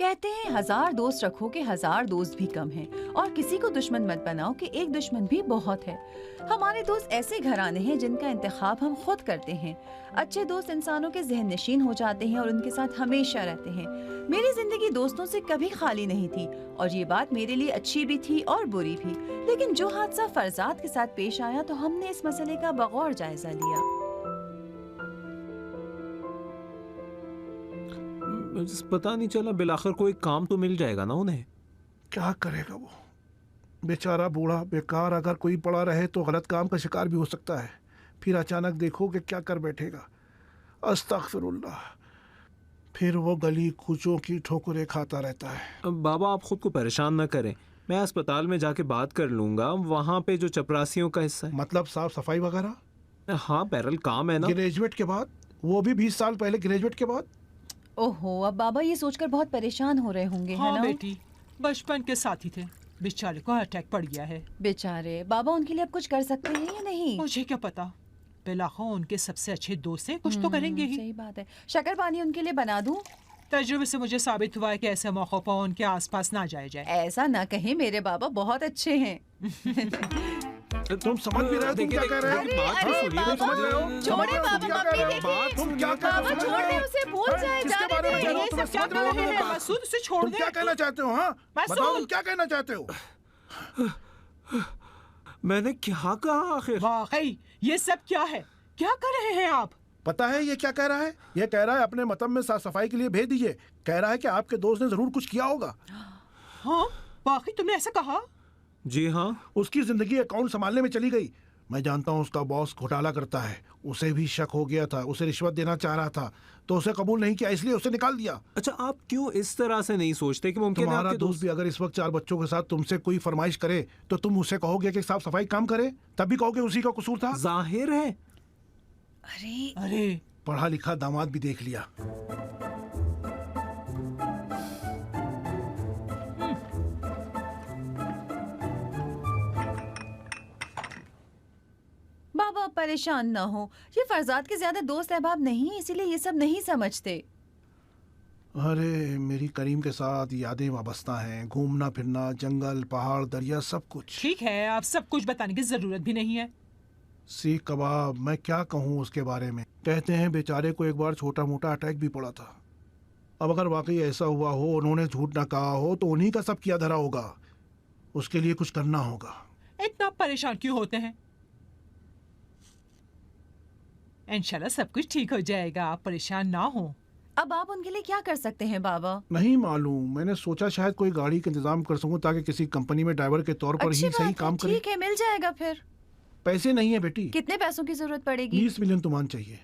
कहते हैं 1000 दोस्त रखो कि 1000 दोस्त भी कम हैं, और किसी को दुश्मन मत बनाओ कि एक दुश्मन भी बहुत है। हमारे दोस्त ऐसे घराने हैं जिनका इंतखाब हम खुद करते हैं। अच्छे दोस्त इंसानों के जहन नशीन हो जाते हैं और उनके साथ हमेशा रहते हैं। मेरी जिंदगी दोस्तों से कभी खाली नहीं थी, और ये बात मेरे लिए अच्छी भी थी और बुरी भी। लेकिन जो हादसा फरजाद के साथ पेश आया तो हमने इस मसले का बगौर जायजा लिया। पता नहीं चला, बिलाखिर कोई काम तो मिल जाएगा ना उन्हें। क्या करेगा वो बेचारा बूढ़ा बेकार, अगर कोई पड़ा रहे तो गलत काम का शिकार भी हो सकता है। फिर अचानक देखो कि क्या कर बैठेगा। अस्तगफिरुल्लाह। फिर वो गली कूचों की ठोकरें खाता रहता है। अब बाबा आप खुद को परेशान न करें, मैं अस्पताल में जाके बात कर लूंगा। वहाँ पे जो चपरासियों का हिस्सा है। मतलब साफ सफाई वगैरह? हाँ पैरल काम है ना। ग्रेजुएट के बाद? वो भी 20 साल पहले ग्रेजुएट के बाद? ओहो, अब बाबा ये सोचकर बहुत परेशान हो रहे होंगे। हाँ है ना? बेटी, बचपन के साथी थे, बेचारे को अटैक पड़ गया है। बेचारे बाबा, उनके लिए अब कुछ कर सकते हैं या नहीं? मुझे क्या पता, बिलाखो उनके सबसे अच्छे दोस्त हैं, कुछ तो करेंगे ही। सही बात है। शक्कर पानी उनके लिए बना दूं? तजुर्बे से मुझे साबित हुआ है कि ऐसे मौकों पर उनके आसपास ना जाया जाए। ऐसा ना कहें, मेरे बाबा बहुत अच्छे हैं। तुम समझ भी रहे हो? तुम क्या कह रहे हो? तुम समझ रहे हो? छोड़े बाबा, मम्मी देखिए। तुम क्या कह रहे हो? बाबा छोड़ दे उसे, भूल जाए, किसके जाने बारे में दे। कह रहे हो? ये तुम्हें सब क्या समझ कर रहे हो रहे मेरी हैं? बात? मसूद, उसे छोड़ तुम दे। क्या कहना चाहते हो? हाँ बताओ, तुम क्या कहना चाहते हो? मैंने क्या कहा आखिर? वाकई ये सब क्या है? क्या कर रहे हैं आप? पता है ये क्या कह रहा है? ये कह रहा है अपने मतब में साफ सफाई के लिए भेज दीजिए। कह रहा है कि आपके दोस्त ने जरूर कुछ किया होगा। हाँ वाकई तुमने ऐसा कहा? जी हाँ। उसकी जिंदगी अकाउंट संभालने में चली गई। मैं जानता हूँ उसका बॉस घोटाला करता है। उसे भी शक हो गया था, उसे रिश्वत देना चाह रहा था तो उसे कबूल नहीं किया, इसलिए उसे निकाल दिया। अच्छा, आप क्यों इस तरह से नहीं सोचते कि मुमकिन है तुम्हारा आपके दोस्त भी अगर इस वक्त 4 बच्चों के साथ तुमसे कोई फरमाइश करे तो तुम उसे कहोगे कि साफ सफाई काम करे? तब भी कहोगे उसी का कसूर था? जाहिर है। अरे पढ़ा लिखा दामाद भी देख लिया। बाबा परेशान ना हो, ये फरजाद के ज्यादा दोस्त अहबाब नहीं, इसीलिए ये सब नहीं समझते। अरे मेरी करीम के साथ यादें वाबस्ता हैं, घूमना फिरना, जंगल पहाड़ दरिया सब कुछ। ठीक है, आप सब कुछ बताने की जरूरत भी नहीं है। सीख कबाब, मैं क्या कहूँ उसके बारे में। कहते हैं बेचारे को एक बार छोटा मोटा अटैक भी पड़ा था। अब अगर वाकई ऐसा हुआ हो, उन्होंने झूठ ना कहा हो, तो उन्हीं का सब किया धरा होगा। उसके लिए कुछ करना होगा। इतना परेशान क्यों होते हैं? इंशाल्लाह सब कुछ ठीक हो जाएगा, आप परेशान ना हो। अब आप उनके लिए क्या कर सकते हैं बाबा? नहीं मालूम, मैंने सोचा शायद कोई गाड़ी का इंतजाम कर सकूं ताकि किसी कंपनी में ड्राइवर के तौर पर अच्छी ही सही बात काम है, करे। ठीक है, मिल जाएगा फिर। पैसे नहीं है बेटी। कितने पैसों की जरूरत पड़ेगी? 20 मिलियन तो मान चाहिए।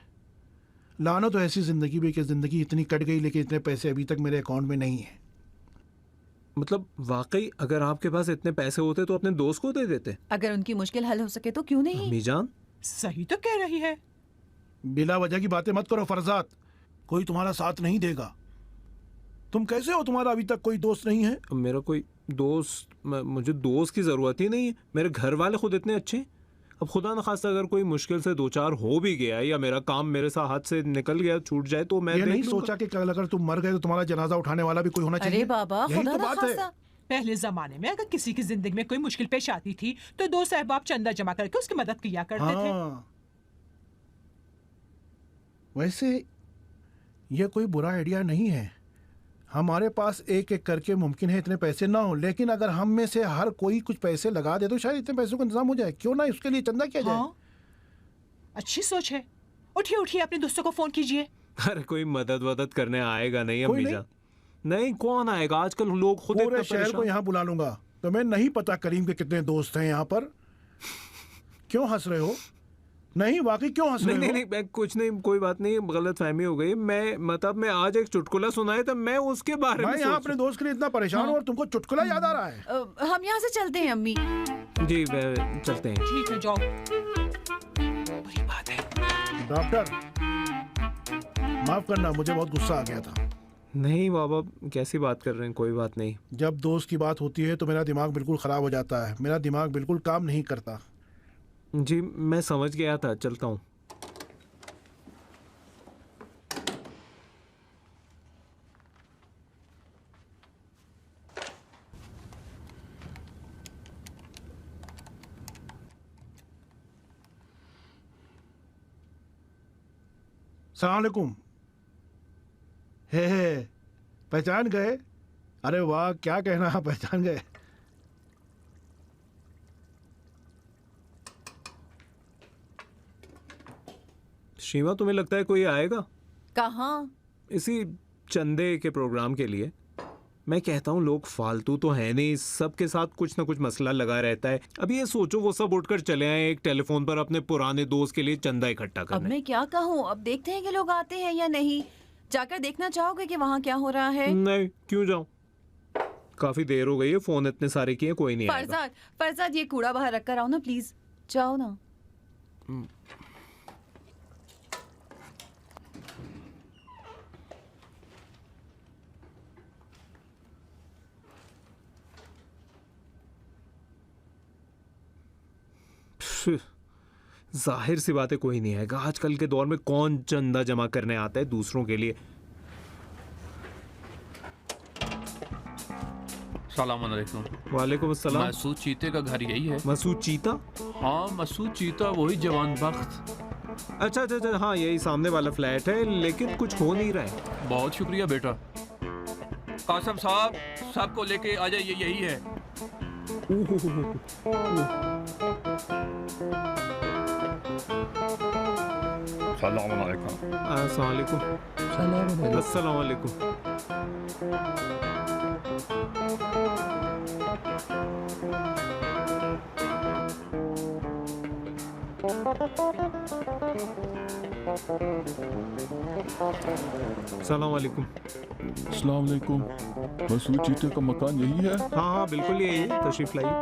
लाना तो ऐसी जिंदगी भी कि जिंदगी इतनी कट गई लेकिन इतने पैसे अभी तक मेरे अकाउंट में नहीं है। मतलब वाकई अगर आपके पास इतने पैसे होते तो अपने दोस्त को दे देते। अगर उनकी मुश्किल हल हो सके तो क्यों नहीं? अम्मी जान सही तो कह रही है। बिला वजह की बातें मत करो फरजात, कोई तुम्हारा साथ नहीं देगा। तुम कैसे हो? तुम्हारा अभी तक कोई दोस्त नहीं है? मेरा कोई दोस्त, मुझे दोस्त की जरूरत ही नहीं है। मेरे घर वाले खुद इतने अच्छे हैं। अब खुदा न खास्ता अगर कोई मुश्किल से 2-4 हो भी गया या मेरा काम मेरे साथ हाथ से निकल गया, छूट जाए, तो मैं ये नहीं देख लूंगा। सोचा कि कल अगर तुम मर गए तो तुम्हारा जनाजा उठाने वाला भी कोई होना चाहिए? अरे बाबा, यही खुदा तो ना बात है। खास्ता। पहले जमाने में अगर किसी की जिंदगी में कोई मुश्किल पेश आती थी तो दोस्त अहबाब चंदा जमा करके उसकी मदद किया करते थे। हाँ। वैसे ये कोई बुरा आइडिया नहीं है। हमारे पास एक एक करके मुमकिन है इतने पैसे ना हो, लेकिन अगर हम में से हर कोई कुछ पैसे लगा दे तो शायद इतने पैसों का इंतजाम हो जाए। क्यों ना उसके लिए चंदा किया जाए? हाँ, अच्छी सोच है। उठिए उठिए, अपने दोस्तों को फोन कीजिए। अरे कोई मदद करने आएगा नहीं कोई अम्मी जान। नहीं, कौन आएगा? आजकल लोग खुद पूरे इतना शहर को परेशान। यहाँ बुला लूंगा। तुम्हें नहीं पता करीम के कितने दोस्त हैं यहाँ पर। क्यों हंस रहे हो? नहीं वाकई क्यों हंस नहीं रहे नहीं हो? नहीं, मैं कुछ नहीं, कोई बात नहीं, गलत फहमी हो गई। मैं आज एक चुटकुला सुनाया था, मैं उसके बारे में मैं यहाँ सोच अपने दोस्त के लिए इतना परेशान हूँ और तुमको चुटकुला याद आ रहा है? हम यहाँ से चलते हैं अम्मी। जी चलते हैं। ठीक है, जाओ। बुरी बात है। डॉक्टर माफ करना, मुझे बहुत गुस्सा आ गया था। नहीं बाबा, कैसी बात कर रहे हैं? कोई बात नहीं। जब दोस्त की बात होती है तो मेरा दिमाग बिल्कुल खराब हो जाता है। मेरा दिमाग बिल्कुल काम नहीं करता। जी मैं समझ गया था, चलता हूँ। सलाम अलैकुम। हे पहचान गए? अरे वाह, क्या कहना, पहचान गए। शीमा, तुम्हें लगता है कोई आएगा कहाँ? इसी चंदे के प्रोग्राम के लिए? मैं कहता हूँ लोग फालतू तो है नहीं, सबके साथ कुछ ना कुछ मसला लगा रहता है। अब ये सोचो वो सब उठकर चले आए एक टेलीफोन पर अपने पुराने दोस्त के लिए चंदा इकट्ठा अब करने। मैं क्या कहूँ? अब देखते हैं कि लोग आते हैं या नहीं। जाकर देखना चाहोगे कि वहाँ क्या हो रहा है? नहीं, क्यों जाऊं? काफी देर हो गई है, फोन इतने सारे किए, कोई नहीं आएगा। फरजाद, फरजाद, ये कूड़ा बाहर रख कर आओ ना प्लीज। जाओ ना। जाहिर सी बात है कोई नहीं आएगा। आजकल के दौर में कौन चंदा जमा करने आता है दूसरों के लिए? सलाम अलैकुम। वालेकुम अस्सलाम। मसूद चीते का घर यही है? मसूद चीता? हाँ, मसूद चीता, वही जवान बख्त। अच्छा अच्छा अच्छा, हाँ यही सामने वाला फ्लैट है, लेकिन कुछ हो नहीं रहा है। बहुत शुक्रिया बेटा। कासम साहब, सबको लेके आ जाइए, यही है। सलाम अलैकुम। अस्सलाम वालेकुम। अस्सलाम वालेकुम। अस्सलाम वालेकुम। अस्सलाम वालेकुम। मसूद चीते का मकान यही है? हाँ हाँ बिल्कुल यही है, तशरीफ लाइए।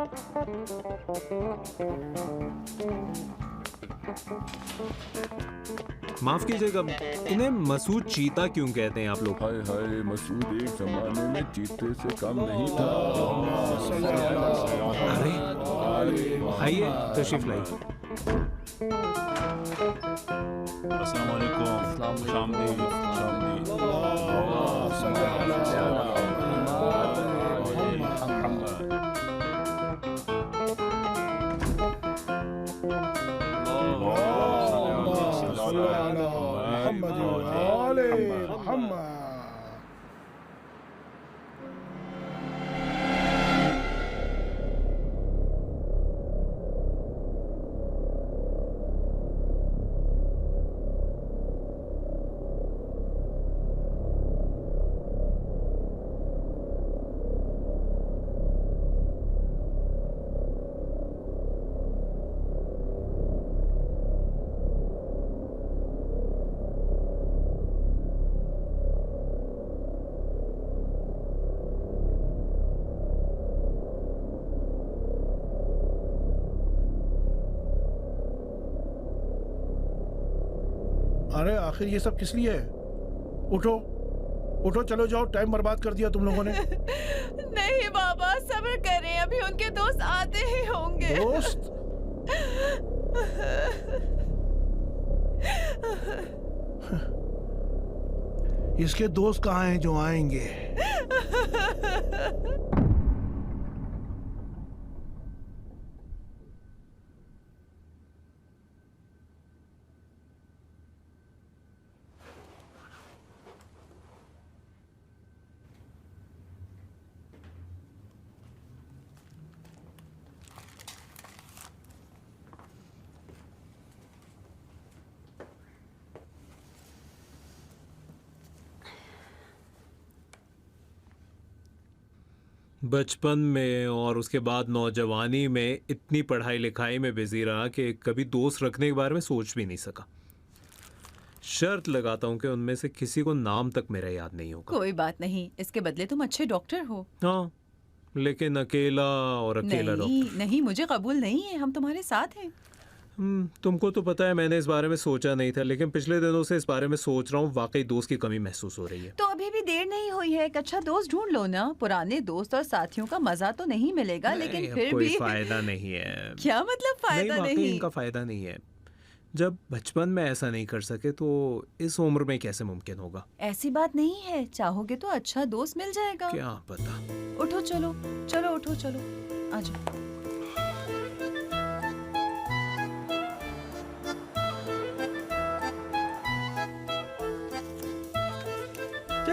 माफ कीजिएगा, इन्हें मसूद चीता क्यों कहते हैं आप लोग? हाय हाय, मसूद एक जमाने में चीते से कम नहीं था। अरे आइए, तशरीफ लाइए। अस्सलाम वालेकुम। शामदी अरे आखिर ये सब किस लिए है? उठो उठो, चलो जाओ, टाइम बर्बाद कर दिया तुम लोगों ने। नहीं बाबा, सब्र करें, अभी उनके दोस्त आते ही होंगे। दोस्त? इसके दोस्त कहाँ हैं जो आएंगे? बचपन में और उसके बाद नौजवानी में इतनी पढ़ाई लिखाई में बिजी रहा कि कभी दोस्त रखने के बारे में सोच भी नहीं सका। शर्त लगाता हूँ कि उनमें से किसी को नाम तक मेरा याद नहीं होगा। कोई बात नहीं, इसके बदले तुम अच्छे डॉक्टर हो। हाँ, लेकिन अकेला और अकेला नहीं डॉक्टर। नहीं, मुझे कबूल नहीं है, हम तुम्हारे साथ हैं। तुमको तो पता है मैंने इस बारे में सोचा नहीं था, लेकिन पिछले दिनों से इस बारे में सोच रहा हूँ। वाकई दोस्त की कमी महसूस हो रही है। तो अभी भी देर नहीं हुई है, एक अच्छा दोस्त ढूंढ लो ना। पुराने दोस्त और साथियों का मजा तो नहीं मिलेगा, लेकिन नहीं, अब फिर कोई भी फायदा नहीं है। क्या मतलब फायदा वाकई नहीं? इनका फायदा नहीं है। जब बचपन में ऐसा नहीं कर सके तो इस उम्र में कैसे मुमकिन होगा? ऐसी बात नहीं है, चाहोगे तो अच्छा दोस्त मिल जाएगा। क्या पता। उठो, चलो चलो, उठो चलो, आ जाओ।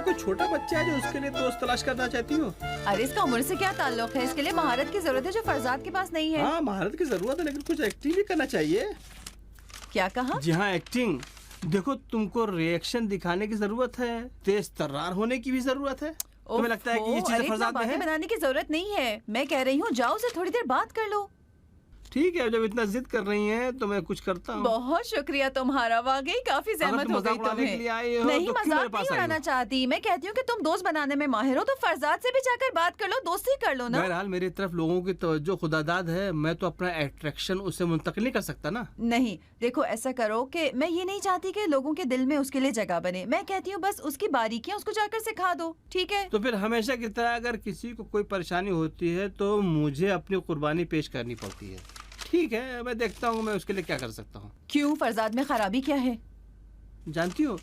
कोई छोटा बच्चा है जो उसके लिए दोस्त तलाश करना चाहती हो? अरे इसका उम्र से क्या ताल्लुक है? इसके लिए महारत की जरूरत है जो फरजाद के पास नहीं है। हाँ, महारत की जरूरत है, लेकिन कुछ एक्टिंग भी करना चाहिए। क्या कहा? जी हाँ, एक्टिंग। देखो, तुमको रिएक्शन दिखाने की जरूरत है, तेज तर्रार होने की भी जरूरत है। तुम्हें लगता है कि ये चीजें फरजाद में है? बनाने की जरूरत नहीं है। मैं कह रही हूँ जाओ से थोड़ी देर बात कर लो। ठीक है, जब इतना जिद कर रही हैं तो मैं कुछ करता हूँ। बहुत शुक्रिया तुम्हारा, वाकई काफी जहमत हो गई तुम्हें। नहीं, मजाक नहीं उड़ाना चाहती। मैं कहती हूँ कि तुम दोस्त बनाने में माहिर हो तो फरजाद से भी जाकर बात कर लो, दोस्ती कर लो ना। बहरहाल मेरी तरफ लोगों की तवज्जो खुदादाद है, मैं तो अपना अट्रैक्शन उससे मुंतकिल नहीं कर सकता ना। नहीं, देखो ऐसा करो कि मैं ये नहीं चाहती कि लोगों के दिल में उसके लिए जगह बने। मैं कहती हूँ बस उसकी बारीकियाँ उसको जाकर सिखा दो, ठीक है? तो फिर हमेशा की तरह अगर किसी को कोई परेशानी होती है तो मुझे अपनी कुर्बानी पेश करनी पड़ती है। ठीक है, मैं देखता हूँ मैं उसके लिए क्या कर सकता हूँ। क्यों, फरजाद में खराबी क्या है? जानती हो,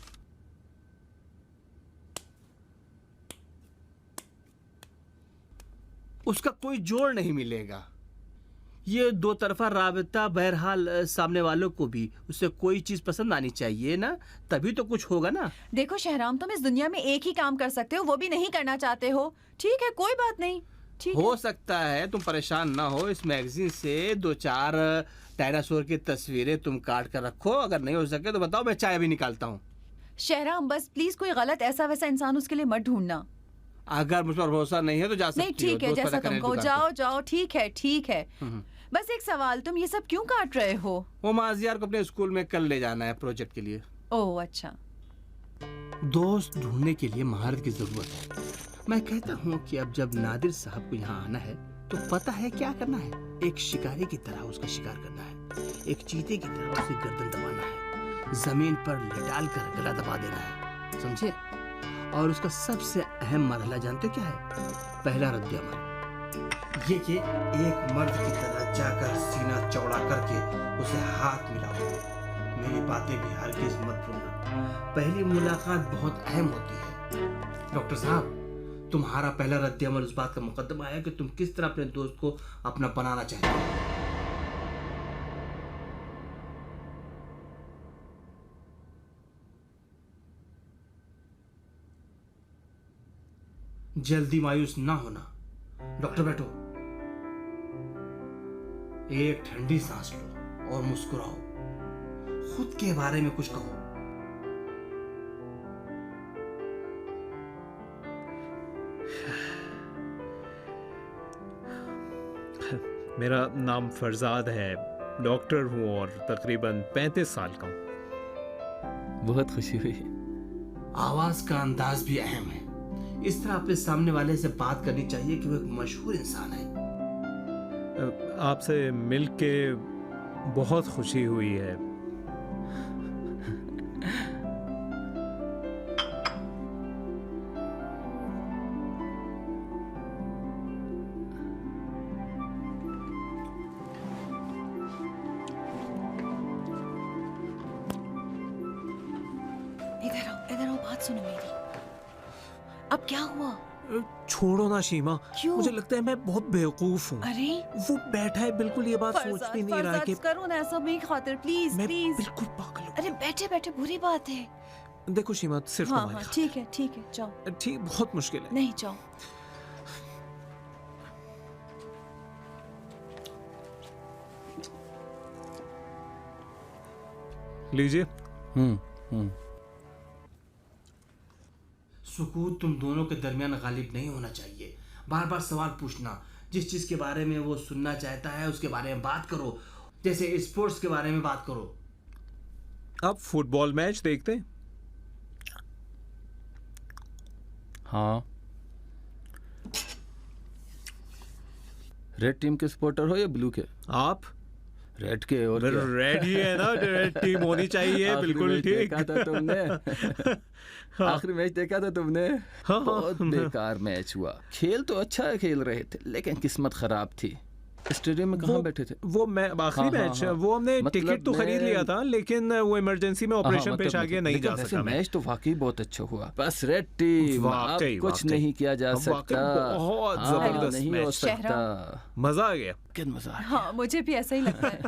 उसका कोई जोड़ नहीं मिलेगा। ये दो तरफा राबता, बहरहाल सामने वालों को भी उससे कोई चीज पसंद आनी चाहिए ना, तभी तो कुछ होगा ना। देखो शहराम, तुम इस दुनिया में एक ही काम कर सकते हो, वो भी नहीं करना चाहते हो। ठीक है, कोई बात नहीं, ठीक हो है। सकता है तुम परेशान ना हो, इस मैगजीन से 2-4 डायनासोर की तस्वीरें तुम काट कर रखो। अगर नहीं हो सके तो बताओ, मैं चाय भी निकालता हूँ। शहराम, बस प्लीज कोई गलत ऐसा वैसा इंसान उसके लिए मत ढूंढना। अगर मुझ पर भरोसा नहीं है तो जा सकती नहीं, ठीक हो, है, दोस्त जैसा पैदा करने तुम कहो, की दुकान जाओ जाओ, ठीक है, ठीक है। बस एक सवाल, तुम ये सब क्यों काट रहे हो? वो माजियार को अपने स्कूल में कल ले जाना है प्रोजेक्ट के लिए। ओह अच्छा। दोस्त ढूंढने के लिए महारत की जरूरत है। मैं कहता हूँ कि अब जब नादिर साहब को यहाँ आना है तो पता है क्या करना है। एक शिकारी की तरह उसका शिकार करना है, एक चीते की तरह उसे गर्दन दबाना है, जमीन पर लटाल कर गला दबा देना है, समझे? और उसका सबसे अहम मरहला जानते हो क्या है? पहला रद्द-ए-अमल। ये कि एक मर्द की तरह जाकर सीना चौड़ा करके उसे हाथ मिलाओ। मेरी बातें भी हरगिज़ मत भूलना, पहली मुलाकात बहुत अहम होती है। डॉक्टर साहब, तुम्हारा पहला रद्द-ए-अमल उस बात का मुकद्दमा है कि तुम किस तरह अपने दोस्त को अपना बनाना चाहते हो। जल्दी मायूस ना होना। डॉक्टर बैठो, एक ठंडी सांस लो और मुस्कुराओ। खुद के बारे में कुछ कहो। मेरा नाम फरजाद है, डॉक्टर हूँ और तकरीबन 35 साल का हूँ। बहुत खुशी हुई। आवाज का अंदाज भी अहम है। इस तरह अपने सामने वाले से बात करनी चाहिए कि वो एक मशहूर इंसान है। आपसे मिलके बहुत खुशी हुई है। इधर आओ, बात सुनो मेरी। अब क्या हुआ? छोड़ो ना शीमा, क्यों? मुझे लगता है मैं बहुत बेवकूफ हूँ। अरे वो बैठा है, बिल्कुल ये बात सोच भी नहीं रहा कि करो ना ऐसा, मेरी खातिर प्लीज मैं प्लीज। बिल्कुल पागल हूँ। अरे बैठे बैठे बुरी बात है। देखो शीमा, सिर्फ हाँ तुम्हारी हाँ, ठीक है ठीक है, जाओ। खातिर। ठीक, बहुत मुश्किल है। नहीं, जाओ। लीजिए। सुकूत तुम दोनों के दरमियान गालिब नहीं होना चाहिए। बार बार सवाल पूछना, जिस चीज के बारे में वो सुनना चाहता है उसके बारे में बात करो। जैसे स्पोर्ट्स के बारे में बात करो। आप फुटबॉल मैच देखते हैं? हाँ। रेड टीम के सपोर्टर हो या ब्लू के? आप रेड के। और क्या? रेड ही है ना, रेड टीम होनी चाहिए। आखिरी बिल्कुल मैच ठीक। देखा था तुमने? आखिरी मैच देखा था तुमने? हाँ, बहुत बेकार मैच हुआ। खेल तो अच्छा खेल रहे थे लेकिन किस्मत खराब थी। स्टेडियम में कहाँ बैठे थे? वो मैं आखिरी हाँ, मैच, हाँ। वो हमने मतलब टिकट तो खरीद लिया था लेकिन वो इमरजेंसी में ऑपरेशन पेश आ गया, नहीं जा सका मैं। मैच तो वाकई बहुत अच्छा हुआ। बस रेड टीम, अब कुछ नहीं किया जा सकता। बहुत हाँ, जबरदस्त नहीं हो मैच, सकता। मजा आ गया। क्या मजा आ गया। हाँ, मुझे भी ऐसा ही लगता है।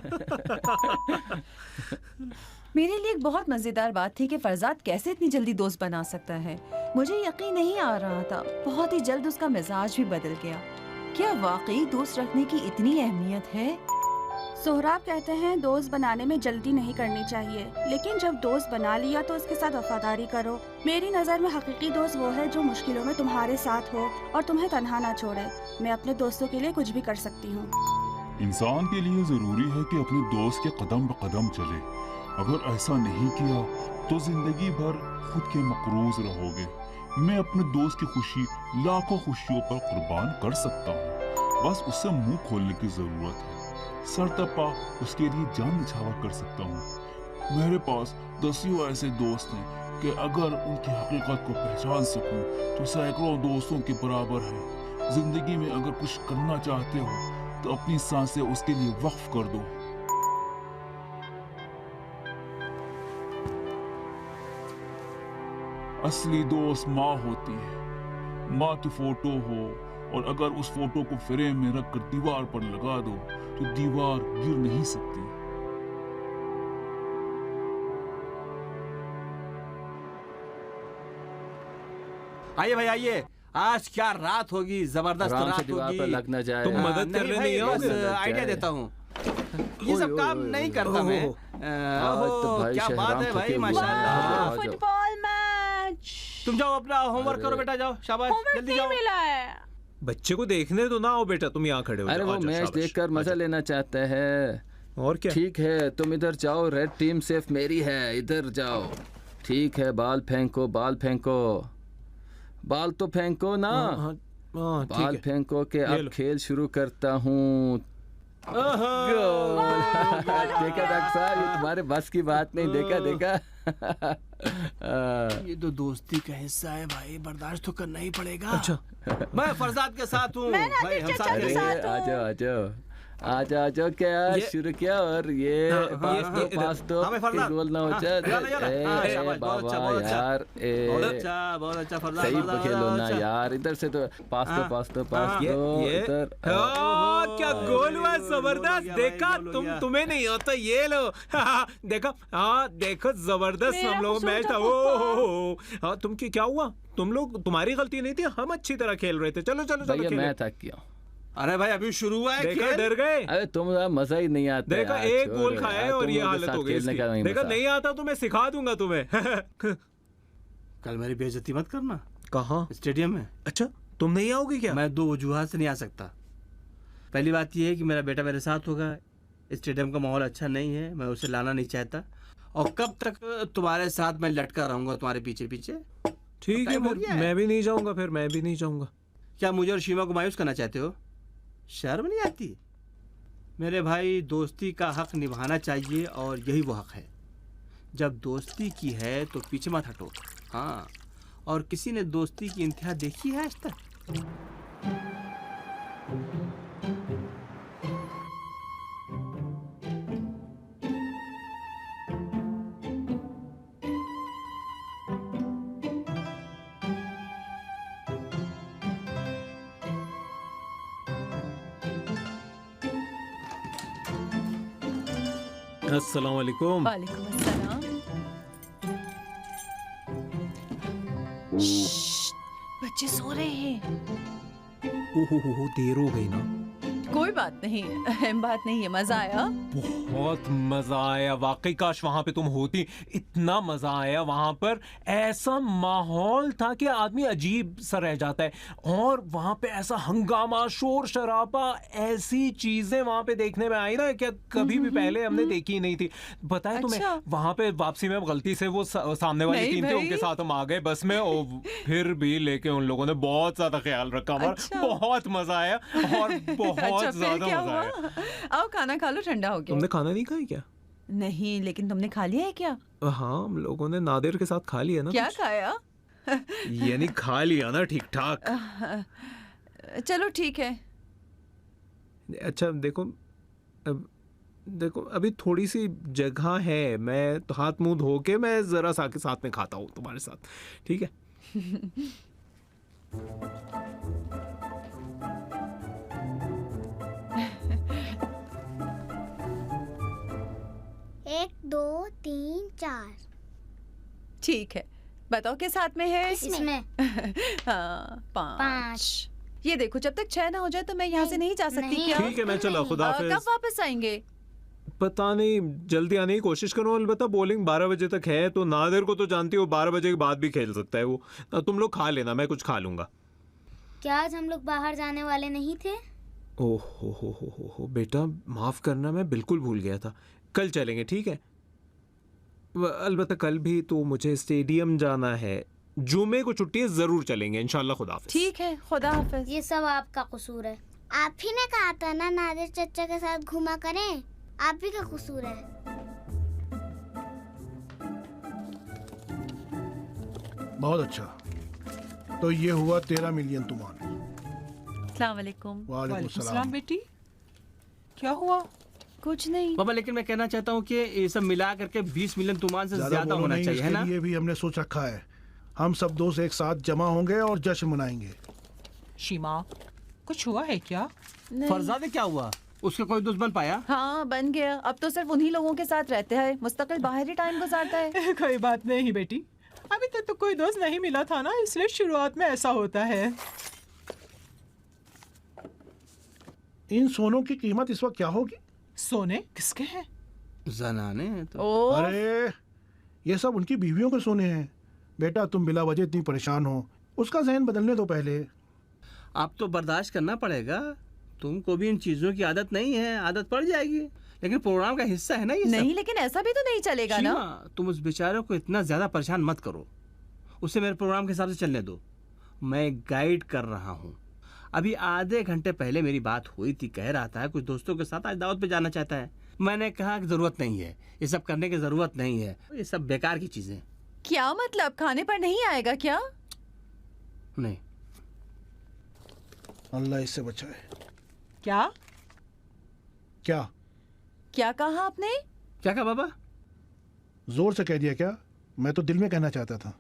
मेरे लिए एक बहुत मजेदार बात थी कि फरजाद कैसे इतनी जल्दी दोस्त बना सकता है। मुझे यकीन नहीं आ रहा था। बहुत ही जल्द उसका मिजाज भी बदल गया। क्या वाकई दोस्त रखने की इतनी अहमियत है? सोहराब कहते हैं दोस्त बनाने में जल्दी नहीं करनी चाहिए, लेकिन जब दोस्त बना लिया तो उसके साथ वफादारी करो। मेरी नज़र में हकीकी दोस्त वो है जो मुश्किलों में तुम्हारे साथ हो और तुम्हें तन्हा ना छोड़े। मैं अपने दोस्तों के लिए कुछ भी कर सकती हूँ। इंसान के लिए जरूरी है कि अपने दोस्त के कदम ब कदम चले। अगर ऐसा नहीं किया तो जिंदगी भर खुद के मकरूज रहोगे। मैं अपने दोस्त की खुशी लाखों खुशियों पर कुर्बान कर सकता हूँ। बस उससे मुंह खोलने की जरूरत है। सरतपा उसके लिए जान निछावर कर सकता हूँ। मेरे पास दसियों ऐसे दोस्त हैं कि अगर उनकी हकीकत को पहचान सकूं तो सैकड़ों दोस्तों के बराबर है। जिंदगी में अगर कुछ करना चाहते हो तो अपनी सांसें उसके लिए वक्फ कर दो। असली दोस्त माँ होती है। माँ की फोटो हो और अगर उस फोटो को फ्रेम में रखकर दीवार पर लगा दो तो दीवार गिर नहीं सकती। आइए भाई आइए, आज क्या रात होगी, जबरदस्त आराम से रात दीवार होगी। पर लग न जाए। तुम मदद करने नहीं आओगे? आइडिया देता हूँ। ये सब काम नहीं करता मैं। तो भाई क्या बात शहराम है भाई, थके हुए माशाल्लाह। हैं। Football match. तुम जाओ अपना होमवर्क करो बेटा, जाओ शाबाश, जल्दी जाओ। मिला है। बच्चे को देखने तो ना आओ बेटा, तुम यहाँ खड़े हो अरे जाओ, वो आ जाओ, मैच शाबाश, देखकर आ मजा जाओ। लेना चाहता है। और क्या? ठीक है, तुम इधर जाओ। रेड टीम सिर्फ मेरी है, इधर जाओ। ठीक है, बाल फेंको, बाल फेंको। बाल तो फेंको ना। हाँ, हाँ, हाँ, ठीक बाल है। फेंको के ले अब लो। खेल शुरू करता हूँ। देखा डॉक्टर साहब, ये तुम्हारे बस की बात नहीं। देखा देखा। ये तो दोस्ती का हिस्सा है भाई, बर्दाश्त तो करना ही पड़ेगा। अच्छा, मैं फरजाद के साथ हूँ भाई, हम साथ अरे खेलेंगे। आ जाओ आ जाओ आ जाओ आ जाओ। क्या शुरू किया और ये पास दो हाँ, फरजाद। गोल ना हो हाँ, जाए। याला, याला। हाँ, ए, शाबाश, बहुत अच्छा, बाबा बहुत अच्छा। यार, बहुत ए, अच्छा, बहुत अच्छा फरजाद, सही फरजाद, खेलो ना अच्छा। यार। इधर से तो पास दो हाँ, पास दो हाँ, पास ये दो ये इधर। हाँ, क्या गोल हुआ, गोल हो जबरदस्त। गया, देखा, गोल हो तुम गया। तुम्हें नहीं होता, ये लो। देखा, हाँ देखो, जबरदस्त हम लोग मैच था। ओ हाँ, तुम क्या हुआ? तुम लोग, तुम्हारी गलती नहीं थी, हम अच्छी तरह खेल रहे थे। चलो चलो चलो भैया खेलो। मैं थक गया। अरे भाई अभी शुरू हुआ है देखा, खेल। डर गए। अरे तुम मजा ही नहीं आता देखा, यार, एक छोड़ो गोल खाया यार, है और तुम ये लोगों के हालत साथ हो गई खेलने का इसकी। नहीं देखा, मजा। नहीं आता तो मैं सिखा दूंगा तुम्हें। कल मेरी बेइज्जती मत करना कहाँ? स्टेडियम में। अच्छा, तुम नहीं आओगे क्या? मैं 2 वजूहात से नहीं आ सकता। पहली बात यह है कि मेरा बेटा मेरे साथ होगा। स्टेडियम का माहौल अच्छा नहीं है, मैं उसे लाना नहीं चाहता। और कब तक तुम्हारे साथ मैं लटका रहूंगा तुम्हारे पीछे पीछे? ठीक है, टाइम हो फिर गया है। मैं भी नहीं जाऊंगा, फिर मैं भी नहीं जाऊंगा। क्या मुझे और शीमा को मायूस करना चाहते हो? शर्म नहीं आती? मेरे भाई, दोस्ती का हक निभाना चाहिए और यही वो हक है। जब दोस्ती की है तो पीछे मत हटो। हाँ, और किसी ने दोस्ती की इंतहा देखी है आज तक? अस्सलाम वालेकुम। वालेकुम अस्सलाम। बच्चे सो रहे हैं। ओहो, देर हो गई ना। कोई बात नहीं, अहम बात नहीं है। मजा आया? बहुत मजा आया वाकई। काश वहां पे तुम होती, इतना मजा आया वहां पर। ऐसा माहौल था कि आदमी अजीब सा रह जाता है। और वहां पे ऐसा हंगामा, शोर शराबा, ऐसी चीजें वहां पे देखने में आई ना क्या कभी भी पहले हमने देखी नहीं थी। बताया तुम्हें, अच्छा। वहां पे वापसी में गलती से वो सामने वाली नहीं टीम थी, भाई। उनके साथ हम आ गए बस में। और फिर भी लेके उन लोगों ने बहुत ज्यादा ख्याल रखा हमारा। अच्छा। बहुत मजा आया और बहुत अच्छा, फिर ज्यादा क्या मजा आया। हुआ? आओ खाना खा लो, ठंडा हो गया। तुमने खाना नहीं खाया क्या? नहीं, लेकिन तुमने खा लिया है क्या? हाँ, हम लोगों ने नादिर के साथ खा लिया ना। क्या खाया? यानी खा लिया ना, ठीक ठाक। चलो ठीक है। अच्छा देखो, देखो अभी थोड़ी सी जगह है, मैं तो हाथ मुंह धो के मैं जरा सा के साथ में खाता हूँ तुम्हारे साथ, ठीक है? एक, दो, तीन, ठीक है, बताओ किस हाथ में है? इसमें। हाँ, 5। 5। ये देखो, जब तक 6 ना हो जाए तो मैं यहाँ से नहीं जा सकती नहीं। क्या? ठीक है, मैं चला, खुदा कब हाफिज। वापस आएंगे? पता नहीं, जल्दी आने की कोशिश करो। अलबत्ता बॉलिंग 12 बजे तक है, तो नादिर को तो जानती हो 12 बजे के बाद भी खेल सकता है वो। तुम लोग खा लेना, मैं कुछ खा लूंगा। क्या आज हम लोग बाहर जाने वाले नहीं थे? ओह हो बेटा, माफ करना, मैं बिल्कुल भूल गया था। कल चलेंगे, ठीक है? अलबत्ता कल भी तो मुझे स्टेडियम जाना है। जुमे को छुट्टी है, जरूर चलेंगे इंशाल्लाह। खुदा हाफिज। ठीक है, खुदा हाफिज। ये सब आपका कसूर है। आप ही ने कहा था ना नादिर चचा के साथ घूमा करें, आप ही का कसूर है। बहुत अच्छा, तो ये हुआ 13 मिलियन तुमान। अस्सलाम वालेकुम। वालेकुम सलाम सलाम। बेटी, क्या हुआ? कुछ नहीं पापा, लेकिन मैं कहना चाहता हूँ कि ये सब मिला करके 20 मिलियन तुमान से ज्यादा ज्यादा बोलो होना नहीं, चाहिए, है इसके ना? लिए भी हमने सोच रखा है। हम सब दोस्त एक साथ जमा होंगे और जश्न मनाएंगे। शीमा, कुछ हुआ है क्या? नहीं। फरजादे क्या हुआ? उसका कोई दोस्त बन पाया? हाँ, बन गया। अब तो सिर्फ उन्हीं लोगों के साथ रहते हैं, मुस्तकिल बाहरी टाइम गुजारता है। कोई बात नहीं बेटी, अभी तक तो कोई दोस्त नहीं मिला था ना, इसलिए शुरुआत में ऐसा होता है। इन सोनों की कीमत इस वक्त क्या होगी? सोने किसके हैं? जनाने हैं तो। अरे ये सब उनकी बीवियों के सोने हैं। बेटा, तुम बिला वजह इतनी परेशान हो, उसका ज़हन बदलने दो पहले। आप तो बर्दाश्त करना पड़ेगा, तुमको भी इन चीजों की आदत नहीं है, आदत पड़ जाएगी, लेकिन प्रोग्राम का हिस्सा है ना ये नहीं, सब। लेकिन ऐसा भी तो नहीं चलेगा ना। शीमा, तुम उस बेचारे को इतना ज्यादा परेशान मत करो, उसे मेरे प्रोग्राम के हिसाब से चलने दो। मैं गाइड कर रहा हूँ। अभी आधे घंटे पहले मेरी बात हुई थी, कह रहा था कुछ दोस्तों के साथ आज दावत पे जाना चाहता है। मैंने कहा कि जरूरत नहीं है, ये सब करने की जरूरत नहीं है, ये सब बेकार की चीजें। क्या मतलब, खाने पर नहीं आएगा क्या? नहीं। अल्लाह इससे बचाए। क्या? क्या क्या कहा आपने? क्या कहा बाबा? जोर से कह दिया क्या? मैं तो दिल में कहना चाहता था।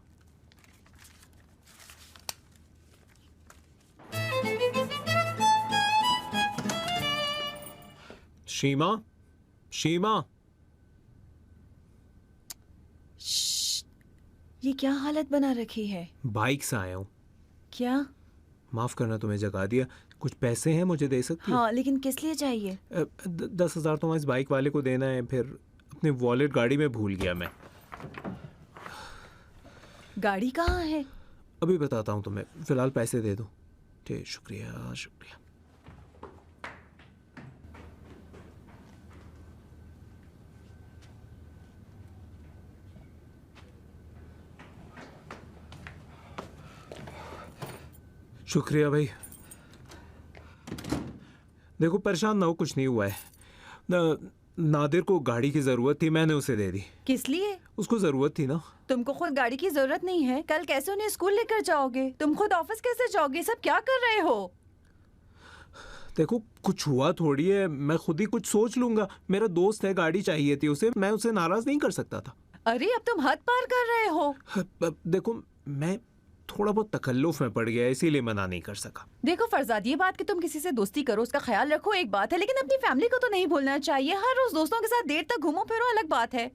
शीमा, शीमा, ये क्या हालत बना रखी है? बाइक से आया हूँ। क्या? माफ करना, तुम्हें जगा दिया। कुछ पैसे हैं, मुझे दे सकती हो? हाँ, लेकिन किस लिए चाहिए? 10,000 तो इस बाइक वाले को देना है, फिर अपने वॉलेट गाड़ी में भूल गया मैं। गाड़ी कहाँ है? अभी बताता हूँ तुम्हें, फिलहाल पैसे दे दो। ठीक, शुक्रिया शुक्रिया। शुक्रिया भाई। देखो, परेशान ना हो, कुछ नहीं हुआ है। नादिर को गाड़ी की जरूरत थी, मैंने उसे दे दी। किस लिए? उसको जरूरत थी ना। तुमको खुद गाड़ी की जरूरत नहीं है, कल कैसे उन्हें स्कूल लेकर जाओगे? तुम खुद ऑफिस कैसे जाओगे? सब क्या कर रहे हो? देखो, कुछ हुआ थोड़ी है, मैं खुद ही कुछ सोच लूंगा। मेरा दोस्त है, गाड़ी चाहिए थी उसे, मैं उसे नाराज नहीं कर सकता था। अरे, अब तुम हद पार कर रहे हो। देखो, मैं थोड़ा बहुत तकल्लुफ में पड़ गया, इसीलिए मना नहीं कर सका। देखो फरजाद, ये बात कि तुम किसी से दोस्ती करो, उसका ख्याल रखो, एक बात है, लेकिन अपनी फैमिली को तो नहीं भूलना चाहिए। हर रोज दोस्तों के साथ देर तक घूमो फिरो अलग बात है।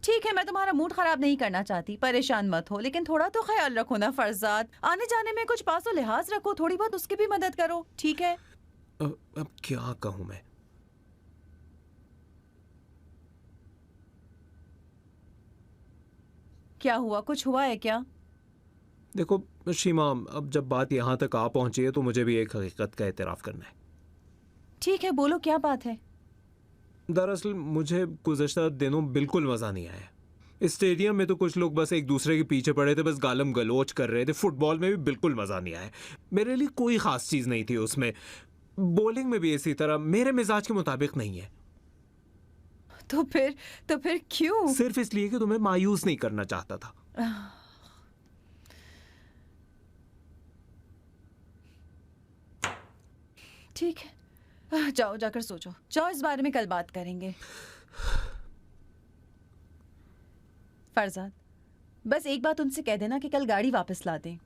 ठीक है, मैं तुम्हारा मूड खराब नहीं करना चाहती, परेशान मत हो, लेकिन थोड़ा तो ख्याल रखो ना फरजाद। आने जाने में कुछ पासो लिहाज रखो, थोड़ी बहुत उसकी भी मदद करो, ठीक है? अब क्या कहूँ मैं? क्या हुआ, कुछ हुआ है क्या? देखो शीमा, अब जब बात यहाँ तक आ पहुंची है तो मुझे भी एक हकीकत का एतराफ़ करना है। ठीक है, बोलो क्या बात है? दरअसल मुझे गुज़श्ता दिनों बिल्कुल मज़ा नहीं आया। इस स्टेडियम में तो कुछ लोग बस एक दूसरे के पीछे पड़े थे, बस गालम गलोच कर रहे थे। फुटबॉल में भी बिल्कुल मज़ा नहीं आया। मेरे लिए कोई ख़ास चीज़ नहीं थी उसमें। बॉलिंग में भी इसी तरह मेरे मिजाज के मुताबिक नहीं है। तो फिर क्यों? सिर्फ इसलिए कि तुम्हें मायूस नहीं करना चाहता था। ठीक है, जाओ, जाकर सो जाओ। जाओ, इस बारे में कल बात करेंगे। फरजाद, बस एक बात उनसे कह देना कि कल गाड़ी वापस ला दें।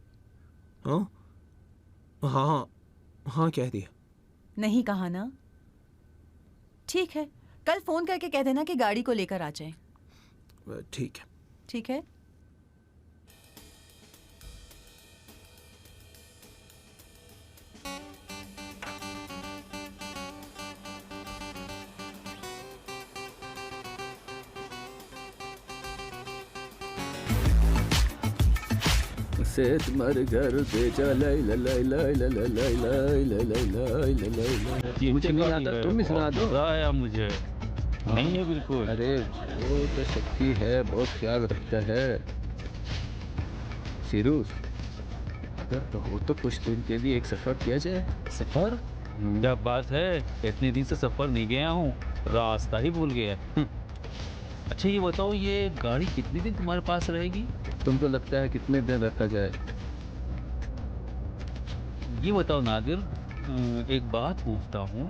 हाँ हाँ हाँ, कह दिया। नहीं कहा ना? ठीक है, कल फोन करके कह देना कि गाड़ी को लेकर आ जाए। ठीक है। ठीक है? सेठ मर घर बेचा लाई ला लाई लाई ला ला लाई लाई ला लाई लाई ला लाई लाई। मुझे नहीं आता, तुम ही सुना दो। आया मुझे नहीं है बिल्कुल। अरे वो तो शक्ति है, बहुत ख्याल रखता है। सिरूस अगर तो हो तो कुछ दिन के लिए एक सफर किया जाए। सफर? क्या बात है, इतने दिन से सफर नहीं गया हूँ, रास्ता ही भूल गया। अच्छा ये बताओ, ये गाड़ी कितने दिन तुम्हारे पास रहेगी? तुमको लगता है कितने दिन रखा जाए? ये बताओ नादिर, एक बात पूछता हूँ,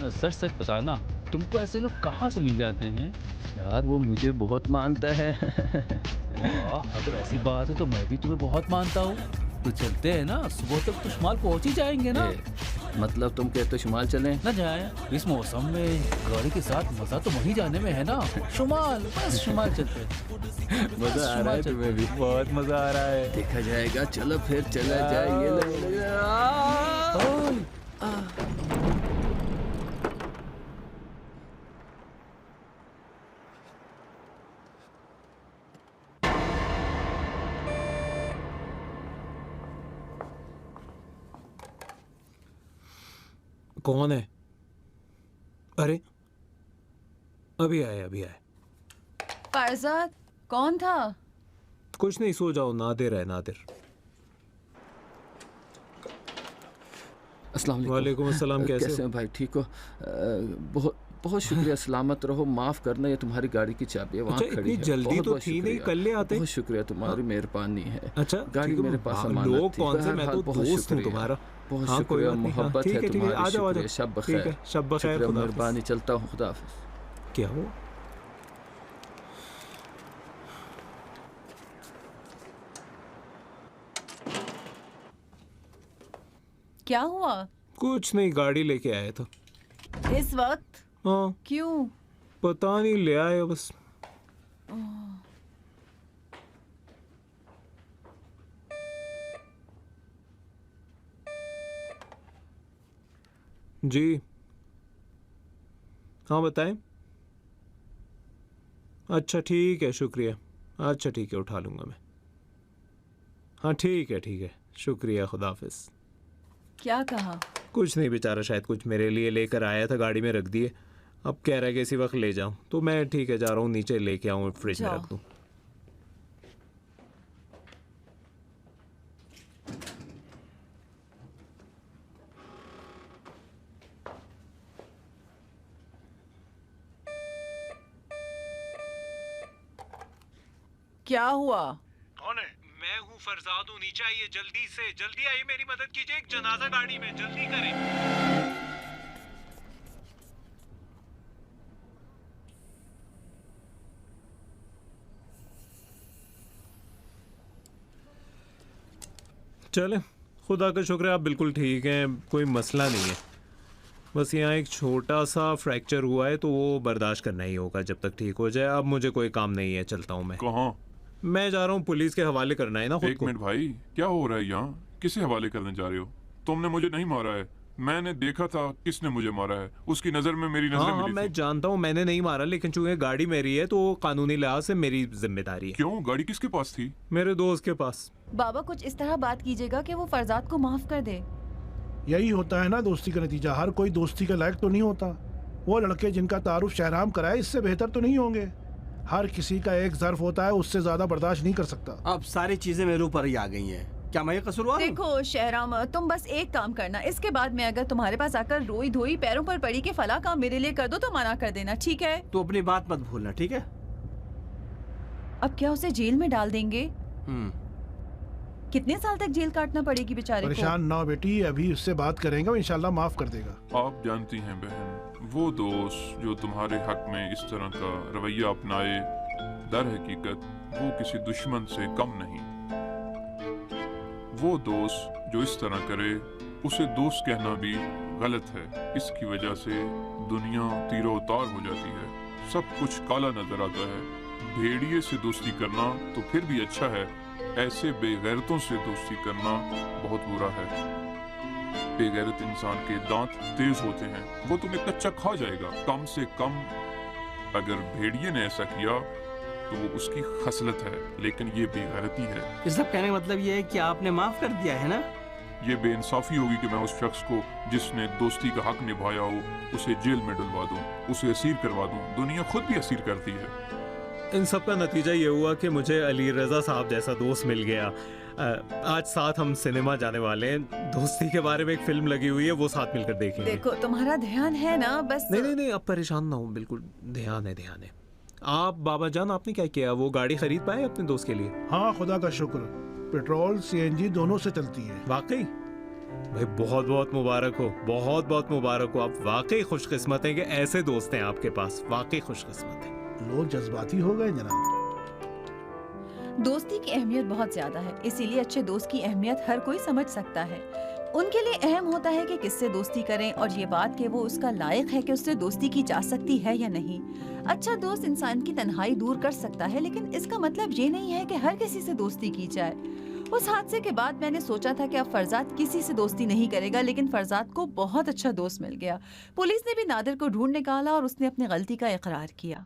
सच सच बताना, तुमको ऐसे लोग कहाँ से मिल जाते हैं? यार वो मुझे बहुत मानता है। अगर ऐसी बात है तो मैं भी तुम्हें बहुत मानता हूँ। तो चलते हैं ना, सुबह तक तो शुमाल पहुँच ही जाएंगे ना। मतलब तुम कहते हो शुमाल चलें? ना जाए, इस मौसम में गाड़ी के साथ मजा तो वहीं जाने में है ना। शुमाल, बस शुमाल चलते हैं। मजा आ रहा है तुम्हें भी? बहुत मजा आ रहा है। देखा जाएगा, चलो फिर चला जाए। ये कौन है? अरे अभी आए। फरजाद, कौन था? कुछ नहीं, सो जाओ। नादिर है, नादिर। अस्सलाम वालेकुम। वालेकुम अस्सलाम। कैसे हो भाई? ठीक हो? बहुत बहुत शुक्रिया। सलामत रहो। माफ करना, ये तुम्हारी गाड़ी की चाबी है, वहाँ खड़ी है। जल्दी तो थी नहीं, कल ले आते। बहुत शुक्रिया, तुम्हारी मेहरबानी है। अच्छा, गाड़ी मेरे पास अमानत थी। लोग कौन से? मैं तो दोस्त हूँ तुम्हारा। बहुत शुक्रिया, मोहब्बत है तुम्हारी। आ जाओ। शब बखैर। शब बखैर। मेहरबानी, चलता हूँ। खुदा हाफिज। क्या हुआ? क्या हुआ? कुछ नहीं, गाड़ी लेके आया था इस वक्त। हाँ। क्यों? पता नहीं, ले आया बस। जी हाँ, बताएं। अच्छा ठीक है, शुक्रिया। अच्छा ठीक है, उठा लूंगा मैं। हाँ ठीक है, शुक्रिया, खुदा हाफिज। क्या कहा? कुछ नहीं, बेचारा शायद कुछ मेरे लिए लेकर आया था, गाड़ी में रख दिए। अब कह रहा है कि इसी वक्त ले जाऊं, तो मैं ठीक है जा रहा हूँ, नीचे लेके आऊँ, फ्रिज में रख दूँ। क्या हुआ? कौन है? मैं हूँ, फरजाद हूँ। नीचे आइए, जल्दी से, जल्दी आइए, मेरी मदद कीजिए। एक जनाजा गाड़ी में, जल्दी करें। चले, खुदा का शुक्र है आप बिल्कुल ठीक हैं, कोई मसला नहीं है। बस यहाँ एक छोटा सा फ्रैक्चर हुआ है, तो वो बर्दाश्त करना ही होगा जब तक ठीक हो जाए। अब मुझे कोई काम नहीं है, चलता हूँ मैं। कहाँ? मैं जा रहा हूँ, पुलिस के हवाले करना है ना खुद को। एक मिनट भाई, क्या हो रहा है यहाँ? किसे हवाले करने जा रहे हो? तुमने मुझे नहीं मारा है, मैंने देखा था किसने मुझे मारा है। उसकी नजर में मेरी नजर हाँ, मैं जानता हूँ मैंने नहीं मारा, लेकिन चूंकि गाड़ी मेरी है तो कानूनी लिहाज से मेरी जिम्मेदारी है। क्यों? गाड़ी किसके पास थी? मेरे दोस्त के पास। बाबा कुछ इस तरह बात कीजिएगा कि वो फरजाद को माफ कर दे। यही होता है ना दोस्ती का नतीजा। हर कोई दोस्ती के लायक तो नहीं होता। वो लड़के जिनका तारुफ शहराम कराए, इससे बेहतर तो नहीं होंगे। हर किसी का एक ज़र्फ होता है, उससे ज्यादा बर्दाश्त नहीं कर सकता। अब सारी चीजें मेरे ऊपर ही आ गई हैं। क्या मैं कसूरवार हूं? देखो शहराम, तुम बस एक काम करना, इसके बाद में अगर तुम्हारे पास आकर रोई धोई पैरों पर पड़ी के फला काम मेरे लिए कर दो तो मना कर देना, ठीक है? तो अपनी बात मत भूलना, ठीक है? अब क्या उसे जेल में डाल देंगे? कितने साल तक जेल काटना पड़ेगी बेचारे को? परेशान ना हो बेटी, अभी उससे बात करेंगे, वो इंशाल्लाह माफ कर देगा। आप जानती हैं बहन, वो दोस्त जो तुम्हारे हक में इस तरह का रवैया अपनाए, दर हकीकत वो किसी दुश्मन से कम नहीं। वो दोस्त जो इस तरह करे, उसे दोस्त कहना भी गलत है। इसकी वजह से दुनिया तीरो तार हो जाती है, सब कुछ काला नजर आता है। भेड़िए से दोस्ती करना तो फिर भी अच्छा है, ऐसे बेगैरतों से दोस्ती करना बहुत बुरा है। बेगैरत इंसान के दांत तेज होते हैं, वो तुम्हें कच्चा खा जाएगा। कम से कम अगर भेड़िए ने ऐसा किया तो वो उसकी खसलत है, लेकिन ये बेगैरती है। ये सब कहने का मतलब ये है कि आपने माफ कर दिया है ना? ये बेइंसाफी होगी कि मैं उस शख्स को जिसने दोस्ती का हक निभाया हो उसे जेल में डलवा दूं, उसे असीर करवा दूं। दुनिया खुद भी असीर करती है। इन सब का नतीजा ये हुआ कि मुझे अली रजा साहब जैसा दोस्त मिल गया। आज साथ हम सिनेमा जाने वाले हैं। दोस्ती के बारे में एक फिल्म लगी हुई है, वो साथ मिलकर देखेंगे। देखो तुम्हारा ध्यान है ना, बस नहीं, अब परेशान ना हो, बिल्कुल ध्यान है। आप बाबा जान, आपने क्या किया? वो गाड़ी खरीद पाए अपने दोस्त के लिए? हाँ, खुदा का शुक्र, पेट्रोल सीएनजी दोनों से चलती है। वाकई भाई बहुत बहुत मुबारक हो, बहुत बहुत मुबारक हो। आप वाकई खुशकिस्मत हैं कि ऐसे दोस्त हैं आपके पास, वाकई खुशकिस्मत हैं। लोग जज्बाती हो गए जनाब। दोस्ती की अहमियत बहुत ज्यादा है, इसीलिए अच्छे दोस्त की अहमियत हर कोई समझ सकता है। उनके लिए अहम होता है कि किससे दोस्ती करें और ये बात कि वो उसका लायक है कि उससे दोस्ती की जा सकती है या नहीं। अच्छा दोस्त इंसान की तन्हाई दूर कर सकता है, लेकिन इसका मतलब ये नहीं है कि हर किसी से दोस्ती की जाए। उस हादसे के बाद मैंने सोचा था कि अब फरजाद किसी से दोस्ती नहीं करेगा, लेकिन फरजाद को बहुत अच्छा दोस्त मिल गया। पुलिस ने भी नादिर को ढूंढ निकाला और उसने अपनी गलती का इकरार किया।